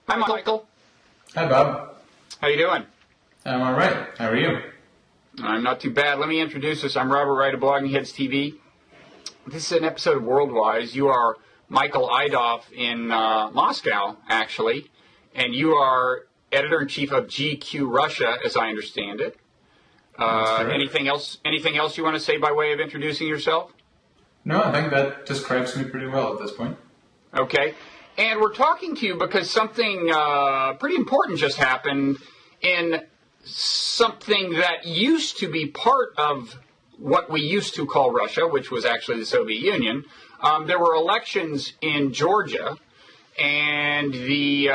Hi, Michael. Hi, Bob. How you doing? I'm all right. How are you? I'm not too bad. Let me introduce us. I'm Robert Wright of Blogging Heads TV. This is an episode of Worldwise. You are Michael Idov in Moscow, actually, and you are editor-in-chief of GQ Russia, as I understand it. Anything else you want to say by way of introducing yourself? No, I think that describes me pretty well at this point. Okay. And we're talking to you because something pretty important just happened in something that used to be part of what we used to call Russia, which was actually the Soviet Union. There were elections in Georgia, and the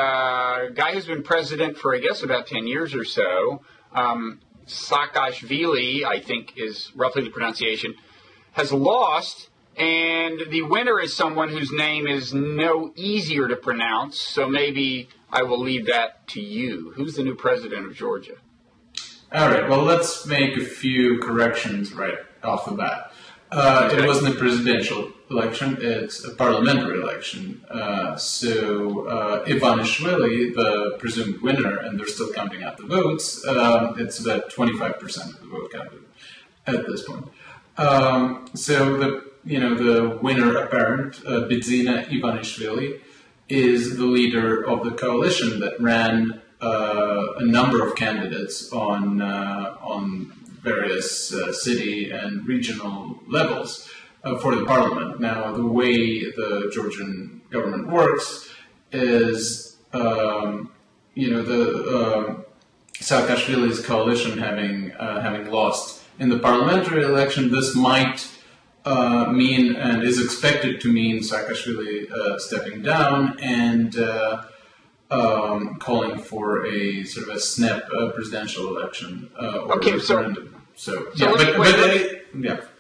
guy who's been president for, I guess, about 10 years or so, Saakashvili, I think is roughly the pronunciation, has lost. And the winner is someone whose name is no easier to pronounce, so maybe I will leave that to you. Who's the new president of Georgia? All right, well, let's make a few corrections right off the bat. It wasn't a presidential election, it's a parliamentary election. So Ivanishvili, the presumed winner, and they're still counting out the votes, it's about 25% of the vote counted at this point. So the winner apparent, Bidzina Ivanishvili, is the leader of the coalition that ran a number of candidates on various city and regional levels for the parliament. Now, the way the Georgian government works is, Saakashvili's coalition having lost in the parliamentary election, this might mean and is expected to mean Saakashvili stepping down and calling for a sort of a snap presidential election or referendum.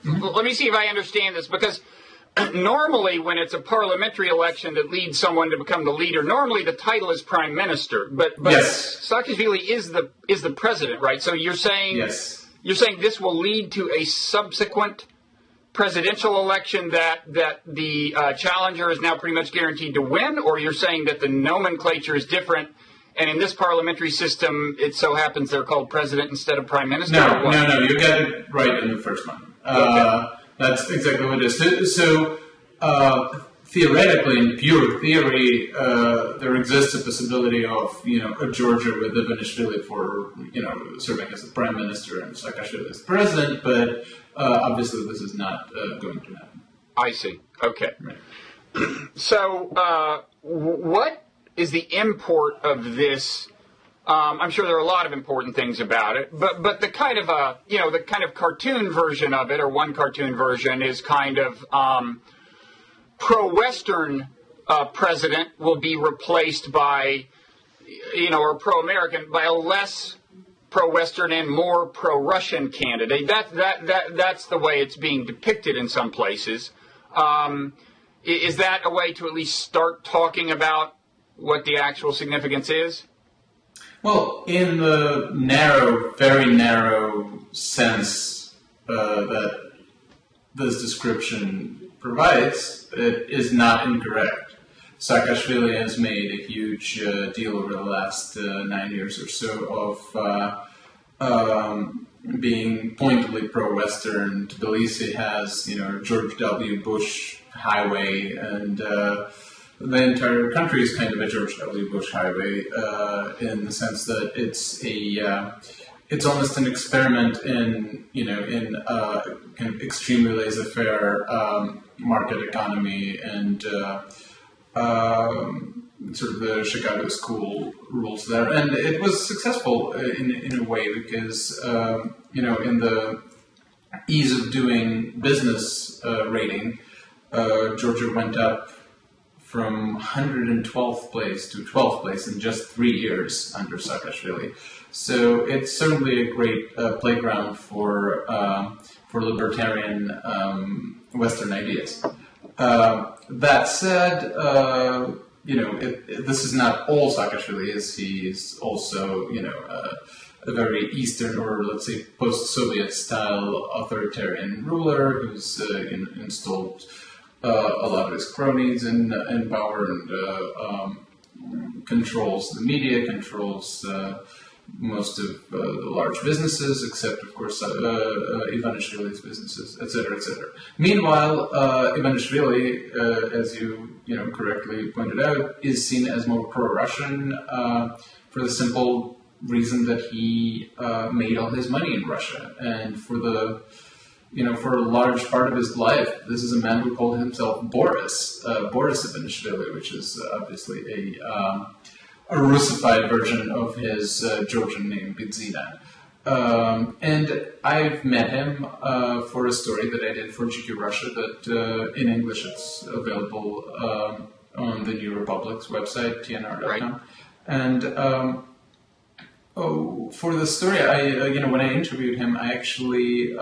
Let me see if I understand this, because normally when it's a parliamentary election that leads someone to become the leader, normally the title is prime minister, but yes. Saakashvili is the president, right? So you're saying this will lead to a subsequent presidential election that the challenger is now pretty much guaranteed to win, or you're saying that the nomenclature is different, and in this parliamentary system, it so happens they're called president instead of prime minister? No, you got it right in the first one. Okay. That's exactly what it is. So theoretically, in pure theory, there exists a possibility of, a Georgia with Ivanishvili for, serving as the prime minister and Saakashvili as president, but obviously this is not going to happen. I see. Okay. Right. So what is the import of this? I'm sure there are a lot of important things about it, but the kind of the kind of cartoon version of it, or one cartoon version, is kind of pro-Western president will be replaced by, or pro-American by a less pro-Western and more pro-Russian candidate. That's the way it's being depicted in some places. Is that a way to at least start talking about what the actual significance is? Well, in the very narrow sense that this description provides, it is not incorrect. Saakashvili has made a huge deal over the last 9 years or so of being pointedly pro-Western. Tbilisi has, George W. Bush highway, and the entire country is kind of a George W. Bush highway in the sense that it's almost an experiment in kind of extremely laissez-faire market economy and sort of the Chicago school rules there, and it was successful in a way because in the ease of doing business rating, Georgia went up from 112th place to 12th place in just 3 years under Saakashvili. So it's certainly a great playground for libertarian Western ideas. That said, this is not all Saakashvili is. He's also, a very Eastern or, let's say, post-Soviet style authoritarian ruler who's installed a lot of his cronies in power and controls the media, controls most of the large businesses, except, of course, Ivanishvili's businesses, etc., etc. Meanwhile, Ivanishvili, as you correctly pointed out, is seen as more pro-Russian for the simple reason that he made all his money in Russia, and for a large part of his life, this is a man who called himself Boris Ivanishvili, which is obviously a Russified version of his Georgian name, Bidzina. And I've met him for a story that I did for GQ Russia that in English it's available on the New Republic's website, tnr.com. Right. And for the story, when I interviewed him, I actually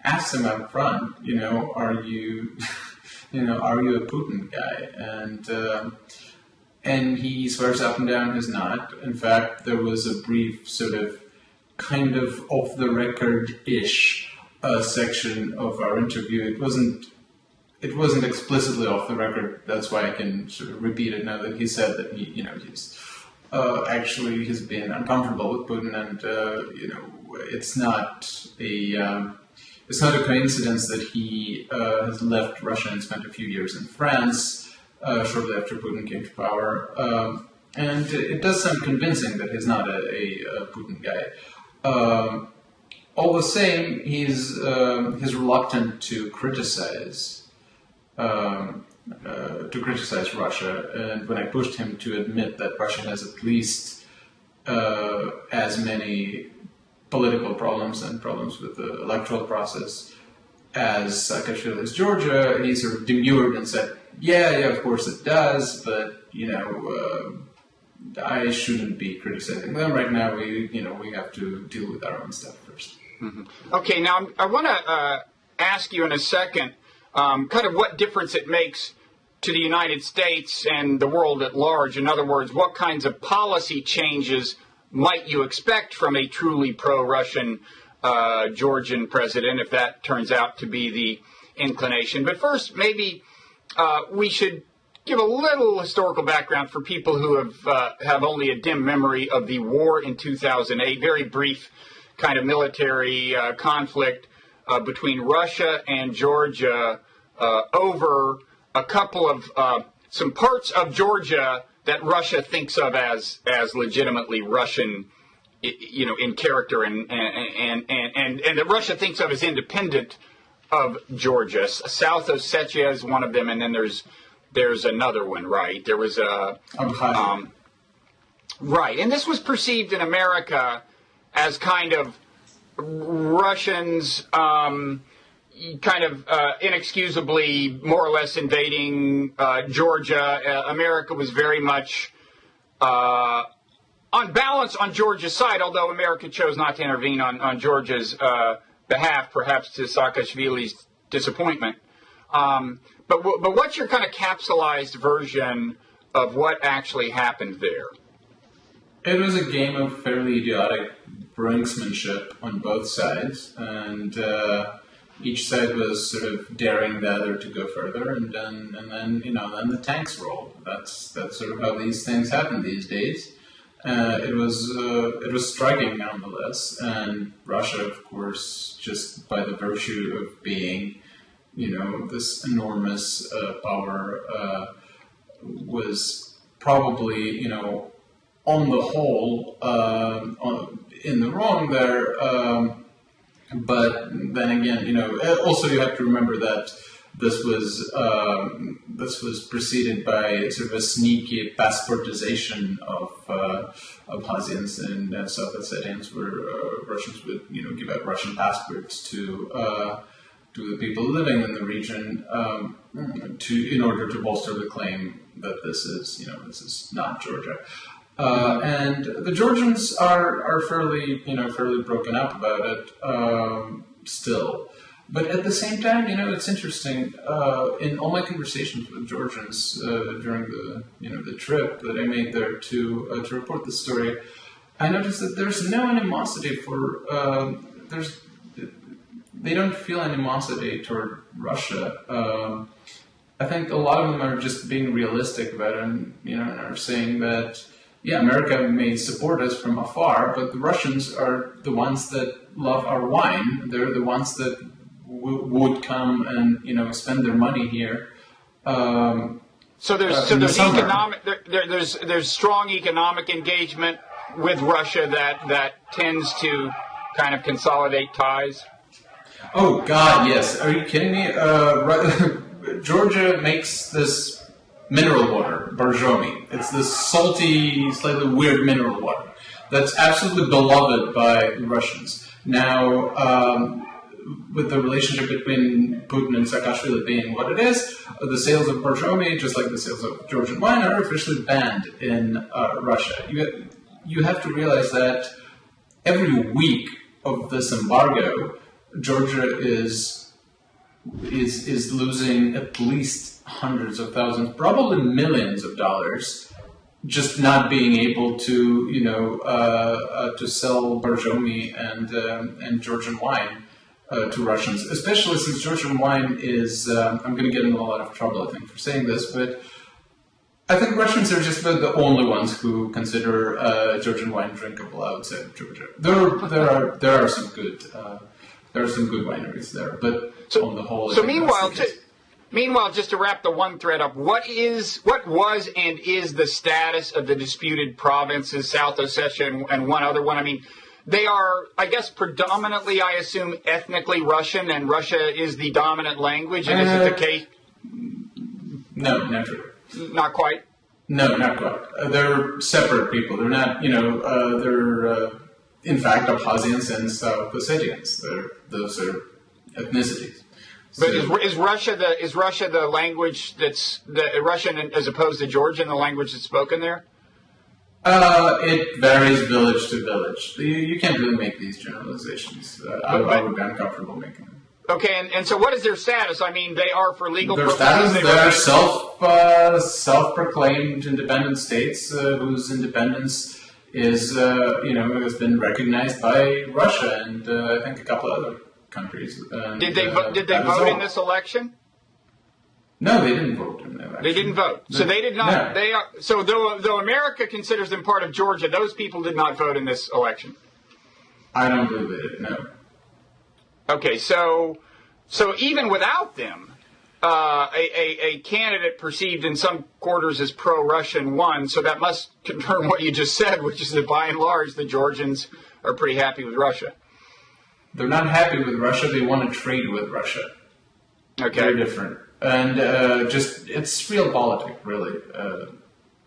asked him up front, are you a Putin guy? And he swears up and down he's not. In fact, there was a brief sort of kind of off-the-record-ish section of our interview. It wasn't explicitly off the record. That's why I can sort of repeat it now that he said that he's actually has been uncomfortable with Putin, and it's not a coincidence that he has left Russia and spent a few years in France. Shortly after Putin came to power, and it does sound convincing that he's not a Putin guy. All the same, he's reluctant to criticize Russia. And when I pushed him to admit that Russia has at least as many political problems and problems with the electoral process as Saakashvili's Georgia, he sort of demurred and said, yeah, of course it does, but, I shouldn't be criticizing them right now. We have to deal with our own stuff first. Mm-hmm. Okay, now I want to ask you in a second kind of what difference it makes to the United States and the world at large. In other words, what kinds of policy changes might you expect from a truly pro-Russian Georgian president, if that turns out to be the inclination? But first, maybe we should give a little historical background for people who have only a dim memory of the war in 2008, very brief kind of military conflict between Russia and Georgia over a couple of some parts of Georgia that Russia thinks of as legitimately Russian, in character, and that Russia thinks of as independent of Georgia. South Ossetia is one of them, and then there's another one, right? There was right, and this was perceived in America as kind of Russians inexcusably more or less invading Georgia. America was very much on balance on Georgia's side, although America chose not to intervene on Georgia's behalf, perhaps to Saakashvili's disappointment. But what's your kind of capsulized version of what actually happened there? It was a game of fairly idiotic brinksmanship on both sides, and each side was sort of daring the other to go further, and then the tanks rolled. That's sort of how these things happen these days. It was striking nonetheless, and Russia, of course, just by the virtue of being, this enormous power, was probably, on the whole, in the wrong there. But then again, also you have to remember that this was preceded by sort of a sneaky passportization of Abkhazians and South Ossetians, where Russians would give out Russian passports to the people living in the region in order to bolster the claim that this is not Georgia. And the Georgians are fairly broken up about it still. But at the same time, it's interesting. In all my conversations with Georgians during the trip that I made there to report the story, I noticed that there's no animosity they don't feel animosity toward Russia. I think a lot of them are just being realistic about it, and are saying that America may support us from afar, but the Russians are the ones that love our wine. They're the ones that would come and spend their money here. So there's there's strong economic engagement with Russia that tends to kind of consolidate ties. Oh God, yes. Are you kidding me? Georgia makes this mineral water, Borjomi. It's this salty, slightly weird mineral water that's absolutely beloved by the Russians. Now, with the relationship between Putin and Saakashvili being what it is, the sales of Borjomi, just like the sales of Georgian wine, are officially banned in Russia. You have to realize that every week of this embargo, Georgia is losing at least hundreds of thousands, probably millions of dollars, just not being able to to sell Borjomi and Georgian wine to Russians, especially since Georgian wine is, I'm going to get in a lot of trouble, I think, for saying this, but I think Russians are just the only ones who consider Georgian wine drinkable outside of Georgia. There are some good wineries there, but on the whole, meanwhile, just to wrap the one thread up, what was and is the status of the disputed provinces, South Ossetia and one other one? I mean, they are, I guess, predominantly, I assume, ethnically Russian, and Russia is the dominant language, and is it the case? No, not true. Not quite? No, not quite. They're separate people. They're not, they're, in fact, Abkhazians and South Ossetians. Those are ethnicities. But is Russia the language that's the Russian as opposed to Georgian, the language that's spoken there? It varies village to village. You can't really make these generalizations. I would be uncomfortable making them. Okay, and so what is their status? I mean, they are for legal purposes. They're self-proclaimed independent states whose independence is, has been recognized by Russia and I think a couple other countries. And, did they vote in this election? No, they didn't vote in the election. They didn't vote. So they did not. No. So though America considers them part of Georgia, those people did not vote in this election. I don't believe they did. No. Okay, so even without them, a candidate perceived in some quarters as pro-Russian won. So that must confirm what you just said, which is that by and large the Georgians are pretty happy with Russia. They're not happy with Russia. They want to trade with Russia. Okay, very different. And it's realpolitik, really.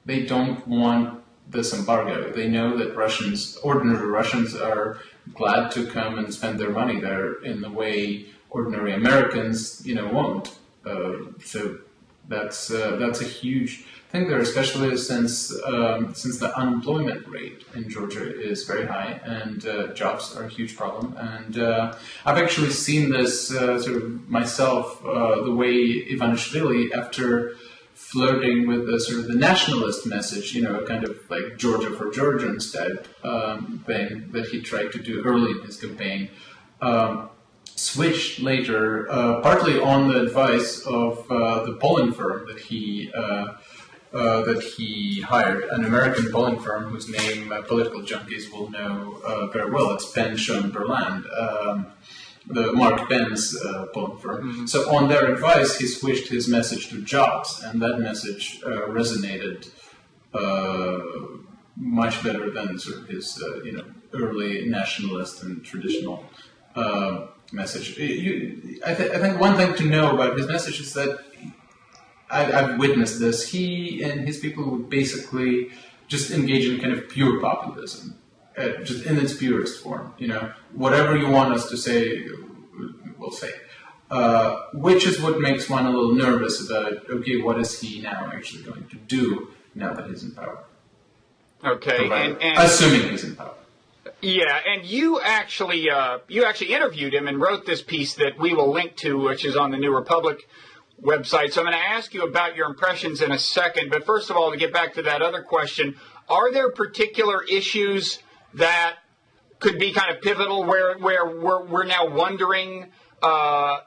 They don't want this embargo. They know that ordinary Russians are glad to come and spend their money there in the way ordinary Americans, won't. So that's a huge thing there, especially since the unemployment rate in Georgia is very high and jobs are a huge problem. And I've actually seen this sort of myself, the way Ivanishvili, after flirting with the nationalist message, kind of like Georgia for Georgians type thing that he tried to do early in his campaign, switched later, partly on the advice of the polling firm that he hired, an American polling firm whose name political junkies will know very well. It's Penn, Schoen, Berland, the Mark Penn's polling firm. Mm-hmm. So on their advice, he switched his message to jobs, and that message resonated much better than sort of his early nationalist and traditional message. I think one thing to know about his message is that I've witnessed this. He and his people would basically just engage in kind of pure populism, just in its purest form. Whatever you want us to say, we'll say. Which is what makes one a little nervous about, okay, what is he now actually going to do now that he's in power? Okay, and assuming he's in power. Yeah, and you actually interviewed him and wrote this piece that we will link to, which is on the New Republic website. So I'm going to ask you about your impressions in a second. But first of all, to get back to that other question, are there particular issues that could be kind of pivotal where we're now wondering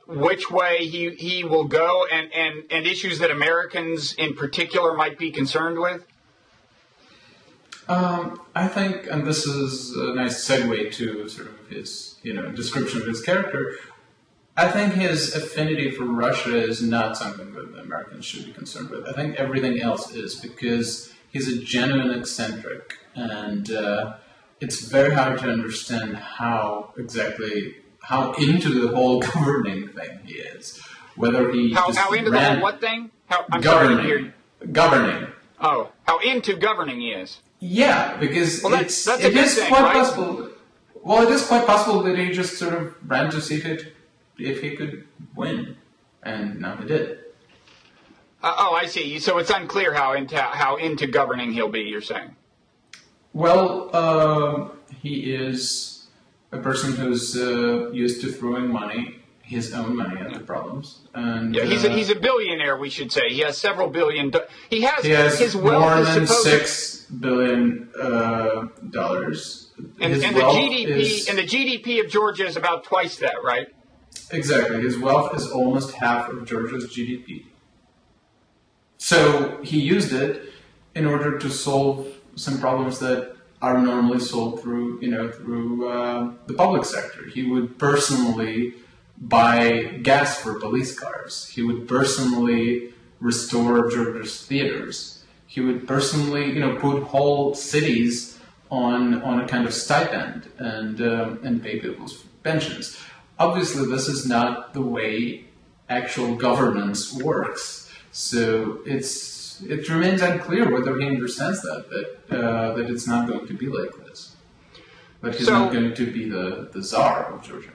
which way he will go, and issues that Americans in particular might be concerned with? I think, and this is a nice segue to sort of his, description of his character. I think his affinity for Russia is not something that the Americans should be concerned with. I think everything else is, because he's a genuine eccentric, and it's very hard to understand how into the whole governing thing he is. Whether he how into the whole what thing? Governing. Oh, how into governing he is. Yeah, because it is quite possible. Well, it is quite possible that he just sort of ran to see if he could win, and now he did. I see. So it's unclear how into governing he'll be. You're saying? Well, he is a person who's used to throwing his own money at the problems. And he's a billionaire. We should say he has several billion. He has his wealth more is than supposed $6 billion dollars. And the GDP of Georgia is about twice that, right? Exactly. His wealth is almost half of Georgia's GDP. So he used it in order to solve some problems that are normally solved through the public sector. He would personally buy gas for police cars. He would personally restore Georgia's theaters. He would personally, put whole cities on a kind of stipend and pay people's pensions. Obviously, this is not the way actual governance works. So it remains unclear whether he understands that it's not going to be like this. That he's not going to be the czar of Georgia.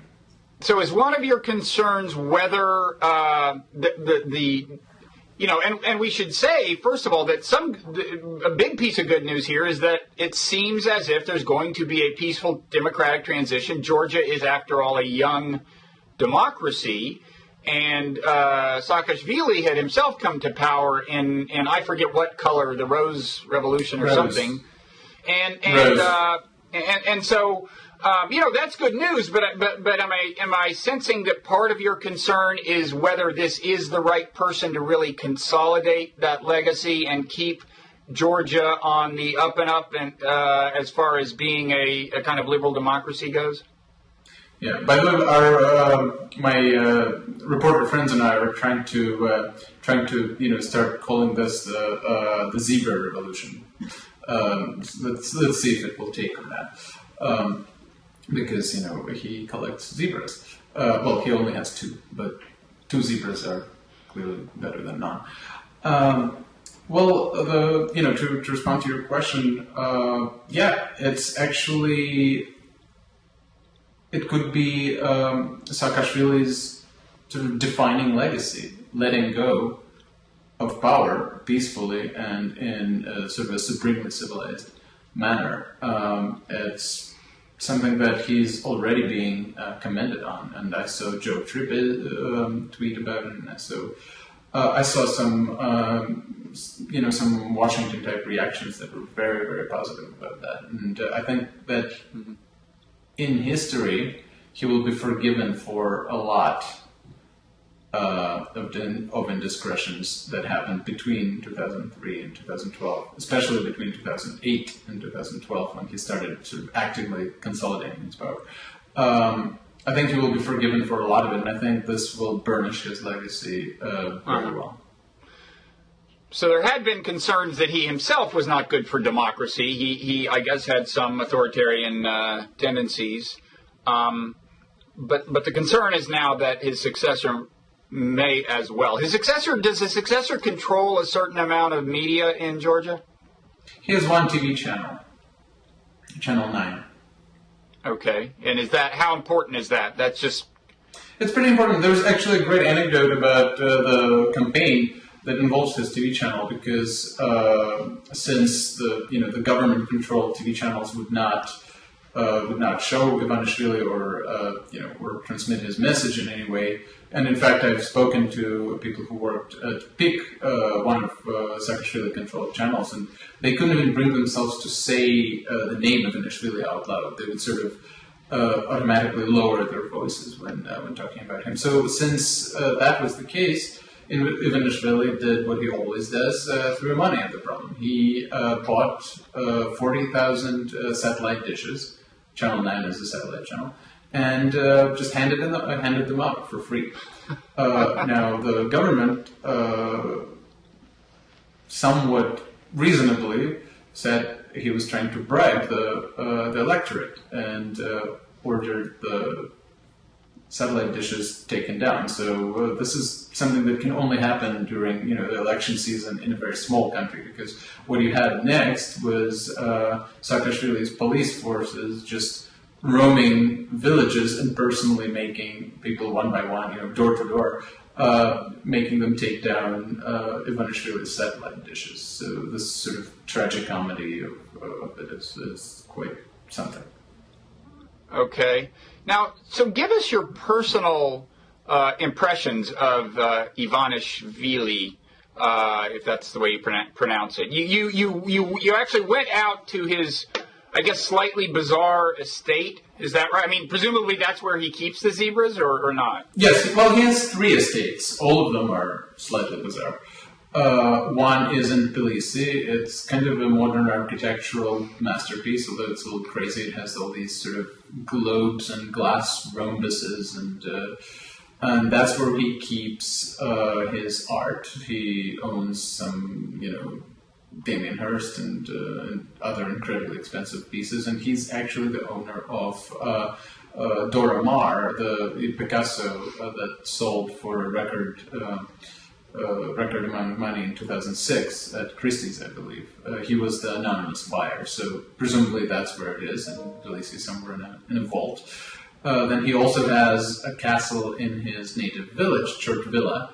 So is one of your concerns whether and we should say, first of all, that a big piece of good news here is that it seems as if there's going to be a peaceful democratic transition. Georgia is, after all, a young democracy. And Saakashvili had himself come to power in I forget what color, the Rose Revolution or something. And so that's good news. But am I sensing that part of your concern is whether this is the right person to really consolidate that legacy and keep Georgia on the up and up, and as far as being a kind of liberal democracy goes? Yeah. By the way, my reporter friends and I are trying to start calling this the zebra revolution. Let's see if it will take or not. Because he collects zebras. Well, he only has 2, but 2 zebras are clearly better than none. To respond to your question, it's actually. It could be Saakashvili's sort of defining legacy, letting go of power peacefully and in sort of a supremely civilized manner. It's something that he's already being commended on, and I saw Joe Tripp tweet about it, and I saw some Washington type reactions that were very, very positive about that, and I think that. In history, he will be forgiven for a lot of indiscretions that happened between 2003 and 2012, especially between 2008 and 2012 when he started sort of actively consolidating his power. I think he will be forgiven for a lot of it, and I think this will burnish his legacy very well. So there had been concerns that he himself was not good for democracy. He I guess, had some authoritarian tendencies. But the concern is now that his successor may as well. Does his successor control a certain amount of media in Georgia? He has one TV channel, Channel 9. Okay. And how important is that? That's just... It's pretty important. There's actually a great anecdote about the campaign that involves his TV channel, because since the government-controlled TV channels would not show Ivanishvili or transmit his message in any way, and in fact I've spoken to people who worked at PIK, one of Saakashvili-controlled channels, and they couldn't even bring themselves to say the name of Ivanishvili out loud. They would sort of automatically lower their voices when talking about him. So since that was the case, Ivanishvili did what he always does, threw money at the problem. He bought 40,000 satellite dishes. Channel 9 is a satellite channel. And just handed them out for free. Now, the government somewhat reasonably said he was trying to bribe the electorate and ordered the satellite dishes taken down. So this is something that can only happen during the election season in a very small country, because what you had next was Saakashvili's police forces just roaming villages and personally making people one by one, door to door, making them take down Ivanishvili's satellite dishes. So this sort of tragicomedy of it is quite something. Okay. Now, so give us your personal impressions of Ivanishvili, if that's the way you pronounce it. You actually went out to his, I guess, slightly bizarre estate. Is that right? I mean, presumably that's where he keeps the zebras, or not? Yes. Well, he has 3 estates. All of them are slightly bizarre. One is in Tbilisi. It's kind of a modern architectural masterpiece, although it's a little crazy. It has all these sort of globes and glass rhombuses, and that's where he keeps his art. He owns some, Damien Hirst and other incredibly expensive pieces, and he's actually the owner of Dora Maar, the Picasso that sold for a record amount of money in 2006 at Christie's, I believe. He was the anonymous buyer, so presumably that's where it is, in Tbilisi, somewhere in a vault. Then he also has a castle in his native village, Church Villa.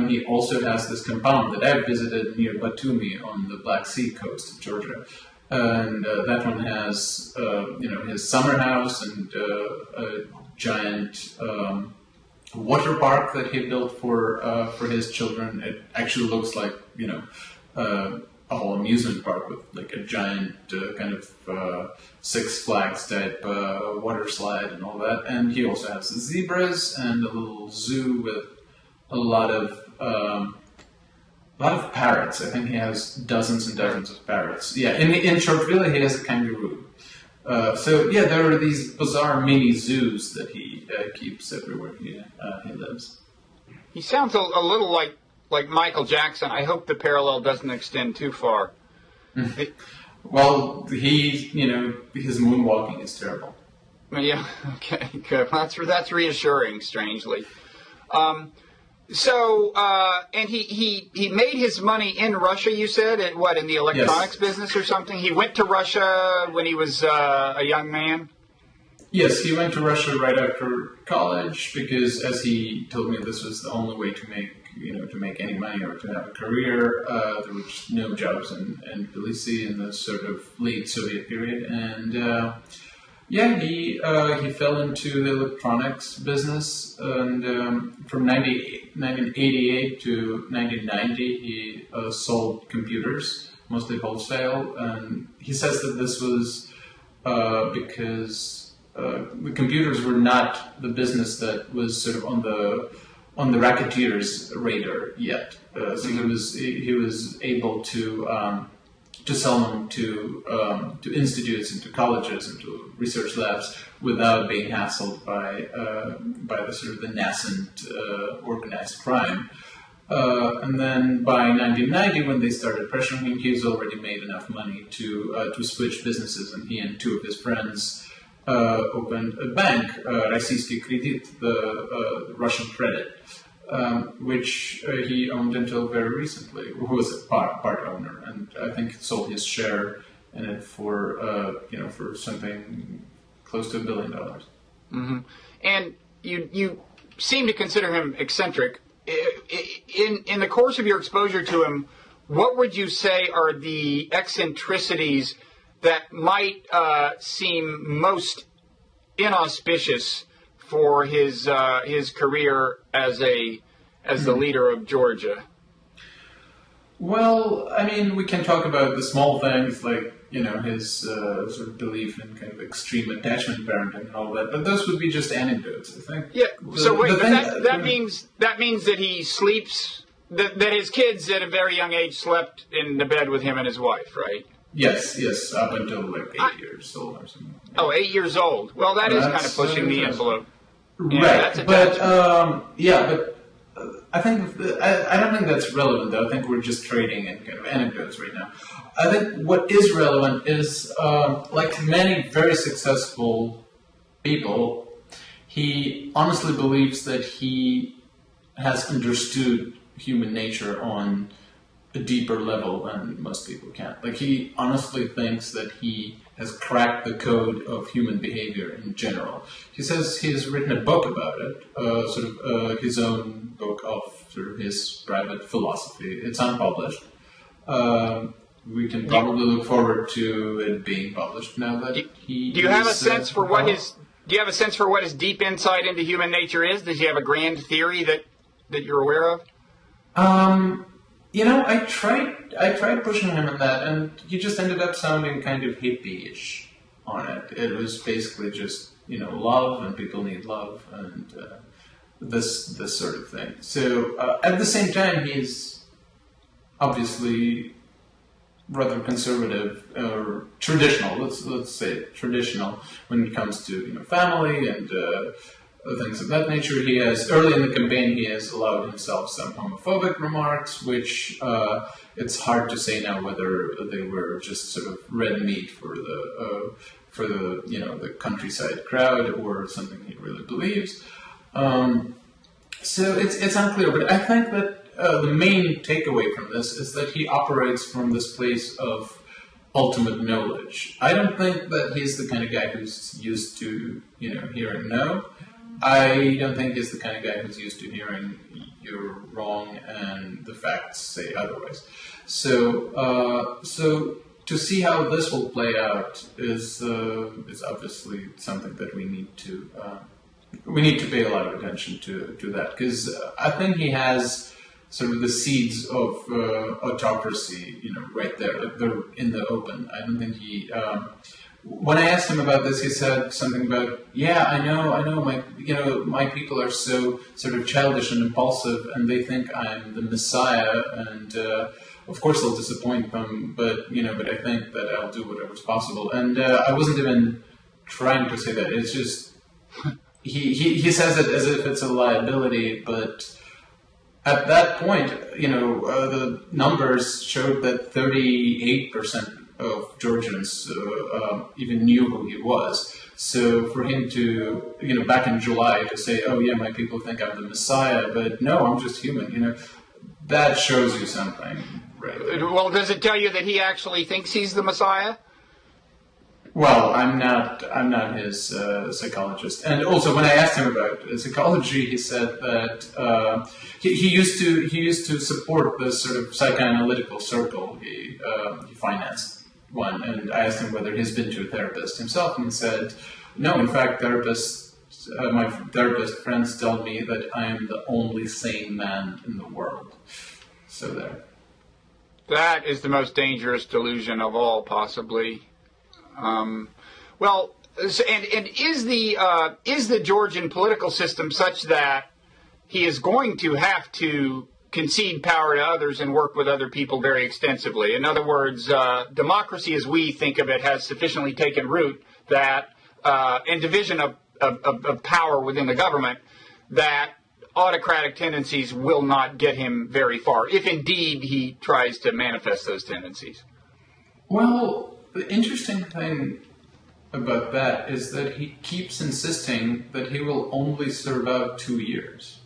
He also has this compound that I visited near Batumi on the Black Sea coast of Georgia. And that one has, his summer house and a giant water park that he built for his children. It actually looks like, a whole amusement park with like a giant kind of Six Flags type water slide and all that. And he also has the zebras and a little zoo with a lot of parrots. I think he has dozens and dozens of parrots. Yeah, in Shortville he has a kangaroo. So yeah, there are these bizarre mini zoos that he keeps everywhere he lives. He sounds a little like Michael Jackson. I hope the parallel doesn't extend too far. Well, his moonwalking is terrible. Yeah. Okay. Good. That's reassuring. Strangely. And he made his money in Russia, you said? In the electronics business or something? He went to Russia when he was a young man? Yes, he went to Russia right after college because, as he told me, this was the only way to make any money or to have a career. There were just no jobs in Tbilisi in the sort of late Soviet period. And he fell into the electronics business, and from 1988 to 1990, he sold computers, mostly wholesale. And he says that this was because the computers were not the business that was sort of on the racketeers' radar yet. So he was able to sell them to institutes and to colleges and to research labs without being hassled by the sort of the nascent organized crime. And then by 1990, when they started pressuring him, he's already made enough money to switch businesses, and he and 2 of his friends opened a bank, Российский Кредит, the Russian credit, which he owned until very recently, who was a part owner, and I think sold his share in it for something close to $1 billion. Mm-hmm. And you seem to consider him eccentric. In the course of your exposure to him, what would you say are the eccentricities that might seem most inauspicious for his career as the leader of Georgia? Well, I mean, we can talk about the small things like his sort of belief in kind of extreme attachment parenting and all that. But those would be just anecdotes, I think. Yeah. So wait, but that means that he sleeps. That his kids at a very young age slept in the bed with him and his wife, right? Yes, up until like 8 years old or something. Yeah. Oh, 8 years old. Well, that's kind of pushing the envelope. Right, that's but I think I don't think that's relevant though. I think we're just trading in kind of anecdotes right now. I think what is relevant is like many very successful people, he honestly believes that he has understood human nature on a deeper level than most people can. Like he honestly thinks that he has cracked the code of human behavior in general. He says he has written a book about it, his own book of sort of his private philosophy. It's unpublished. We can probably look forward to it being published now that he. Do you have a sense for what his? Do you have a sense for what his deep insight into human nature is? Does he have a grand theory that you're aware of? I tried pushing him on that, and he just ended up sounding kind of hippie-ish on it. It was basically just, love, and people need love, and this sort of thing. So, at the same time, he's obviously rather conservative, or traditional, let's say traditional, when it comes to, family and things of that nature. He has, early in the campaign, he has allowed himself some homophobic remarks, which it's hard to say now whether they were just sort of red meat for the countryside crowd or something he really believes. So it's unclear, but I think that the main takeaway from this is that he operates from this place of ultimate knowledge. I don't think that he's the kind of guy who's used to, hearing no. I don't think he's the kind of guy who's used to hearing you're wrong and the facts say otherwise. So to see how this will play out is obviously something that we need to pay a lot of attention to that, because I think he has sort of the seeds of autocracy, right there. Like they're in the open. I don't think he. When I asked him about this, he said something about, I know, my people are so sort of childish and impulsive, and they think I'm the Messiah, and of course I'll disappoint them, but I think that I'll do whatever's possible. And I wasn't even trying to say that. It's just he says it as if it's a liability, but at that point, the numbers showed that 38% of Georgians even knew who he was. So for him to, back in July to say, oh yeah, my people think I'm the Messiah, but no, I'm just human, that shows you something. Right? Well, does it tell you that he actually thinks he's the Messiah? Well, I'm not his psychologist. And also, when I asked him about psychology, he said that he used to support this sort of psychoanalytical circle. He financed one, and I asked him whether he's been to a therapist himself, and he said, no. In fact, my therapist friends tell me that I am the only sane man in the world. So there. That is the most dangerous delusion of all, possibly. And is the Georgian political system such that he is going to have to concede power to others and work with other people very extensively? In other words, democracy as we think of it has sufficiently taken root that, and division of power within the government, that autocratic tendencies will not get him very far, if indeed he tries to manifest those tendencies. Well, the interesting thing about that is that he keeps insisting that he will only serve out 2 years.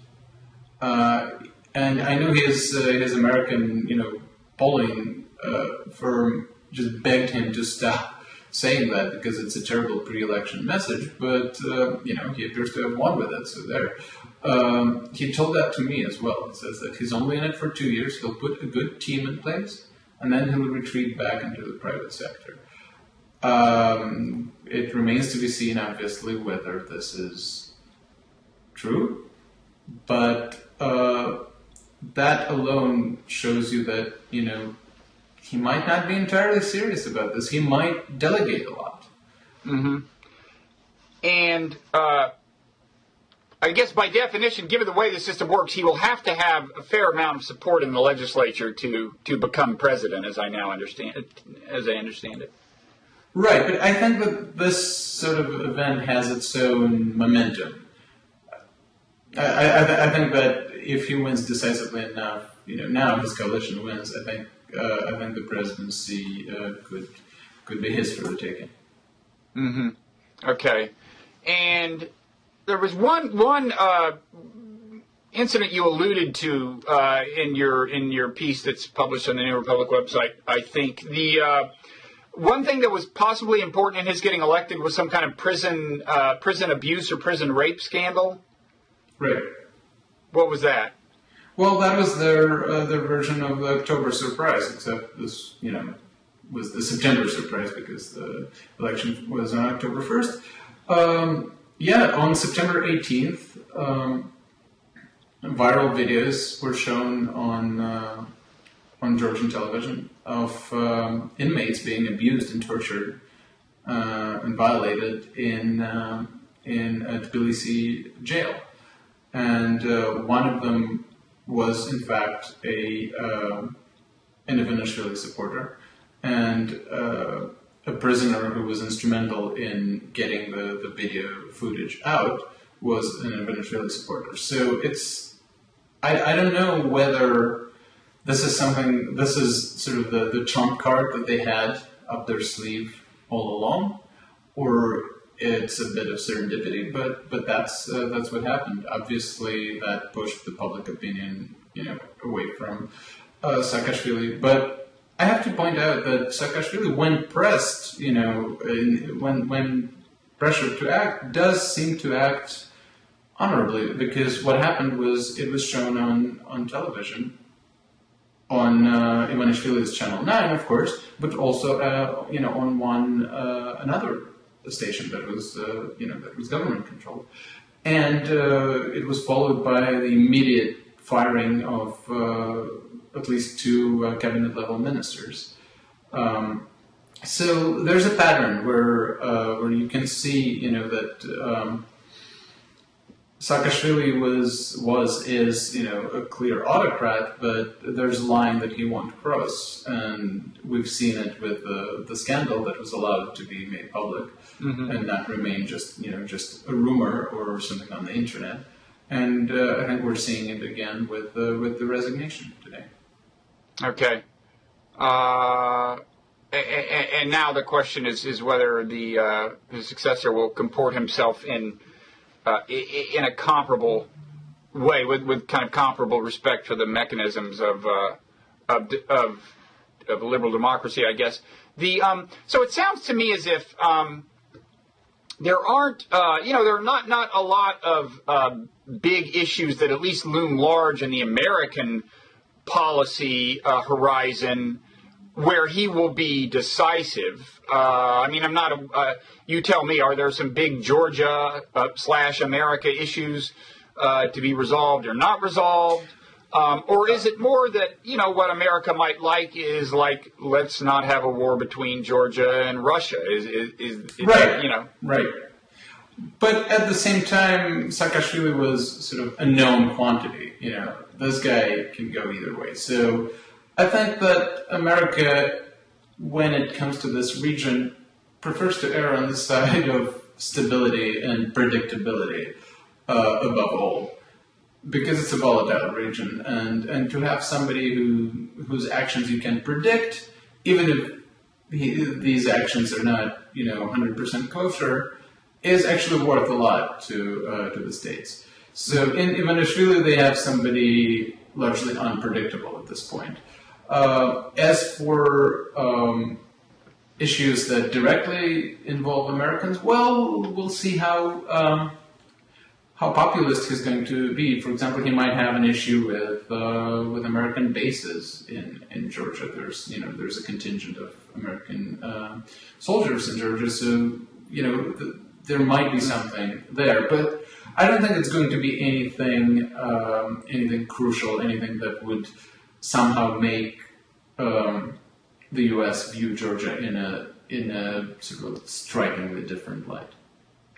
And I know his American, polling firm just begged him to stop saying that because it's a terrible pre-election message, but, he appears to have won with it, so there. He told that to me as well. He says that he's only in it for 2 years, he'll put a good team in place, and then he'll retreat back into the private sector. It remains to be seen, obviously, whether this is true, but that alone shows you that, he might not be entirely serious about this. He might delegate a lot. Mm-hmm. And I guess by definition, given the way the system works, he will have to have a fair amount of support in the legislature to become president, as I understand it. Right, but I think that this sort of event has its own momentum. I think that if he wins decisively enough, now his coalition wins, I think the presidency could be his for the taking. Mm-hmm. Okay. And there was one incident you alluded to in your piece that's published on the New Republic website. I think the one thing that was possibly important in his getting elected was some kind of prison abuse or prison rape scandal. Right. What was that? Well, that was their version of the October surprise, except this was the September surprise because the election was on October 1st. On September 18th, viral videos were shown on Georgian television of inmates being abused and tortured and violated in a Tbilisi jail, and one of them was in fact an Ivanishvili supporter and a prisoner who was instrumental in getting the video footage out was an Ivanishvili supporter. So I don't know whether this is sort of the trump card that they had up their sleeve all along, or it's a bit of serendipity, but that's what happened. Obviously, that pushed the public opinion, away from Saakashvili. But I have to point out that Saakashvili, when pressed, when pressured to act, does seem to act honorably, because what happened was it was shown on television, on Ivanishvili's Channel 9, of course, but also on another station that was government controlled, and it was followed by the immediate firing of at least two cabinet level ministers. So there's a pattern where you can see that Saakashvili is a clear autocrat, but there's a line that he won't cross, and we've seen it with the scandal that was allowed to be made public, and not remain just a rumor or something on the internet. And I think we're seeing it again with the resignation today. Okay. And now the question is whether the successor will comport himself in a comparable way, with kind of comparable respect for the mechanisms of liberal democracy, I guess. So it sounds to me as if there aren't, there are not a lot of big issues that at least loom large in the American policy horizon where he will be decisive. I'm not you tell me, are there some big Georgia / America issues to be resolved or not resolved? Or is it more that, what America might like is let's not have a war between Georgia and Russia? Is right. That, Right. But at the same time, Saakashvili was sort of a known quantity. This guy can go either way. So I think that America, when it comes to this region, prefers to err on the side of stability and predictability above all, because it's a volatile region, and to have somebody whose actions you can predict, even if these actions are not 100% kosher, is actually worth a lot to the states. So in Ivanishvili, they have somebody largely unpredictable at this point. As for issues that directly involve Americans, well, we'll see how populist he's going to be. For example, he might have an issue with American bases in Georgia. There's a contingent of American soldiers in Georgia, so there might be something there. But I don't think it's going to be anything crucial, anything that would somehow make the U.S. view Georgia in a sort of strikingly different light.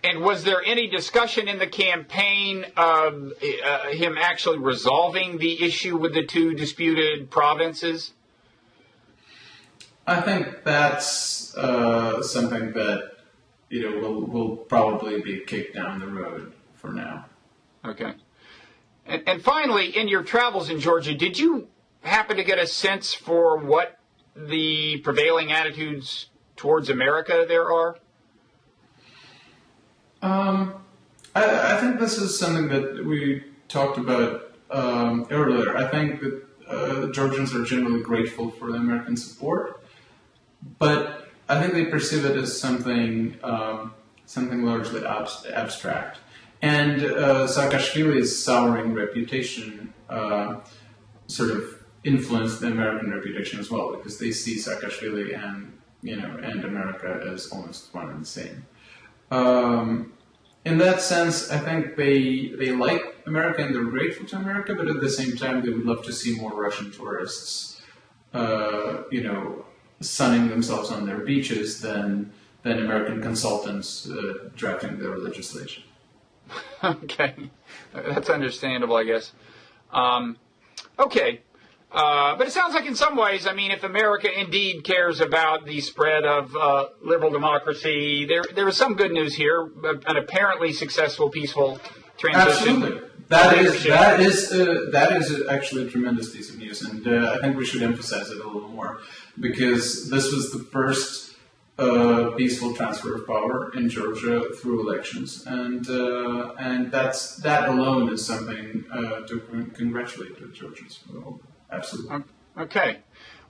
And was there any discussion in the campaign of him actually resolving the issue with the two disputed provinces? I think that's something that will probably be kicked down the road for now. Okay. And finally, in your travels in Georgia, did you happen to get a sense for what the prevailing attitudes towards America there are? I think this is something that we talked about earlier. I think that Georgians are generally grateful for the American support, but I think they perceive it as something largely abstract. And Saakashvili's souring reputation sort of influenced the American reputation as well, because they see Saakashvili and America as almost one and the same. In that sense, I think they like America and they're grateful to America, but at the same time, they would love to see more Russian tourists, sunning themselves on their beaches than American consultants drafting their legislation. Okay, that's understandable, I guess. Okay. But it sounds like in some ways, I mean, if America indeed cares about the spread of liberal democracy, there is some good news here, an apparently successful, peaceful transition. Absolutely. That is actually a tremendous piece of news, and I think we should emphasize it a little more, because this was the first peaceful transfer of power in Georgia through elections, and that alone is something to congratulate the Georgians for. Absolutely. Okay.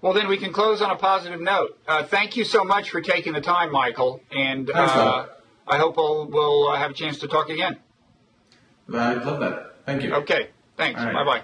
Well, then we can close on a positive note. Thank you so much for taking the time, Michael, and I hope we'll have a chance to talk again. I'd love that. Thank you. Okay. Thanks. Right. Bye-bye.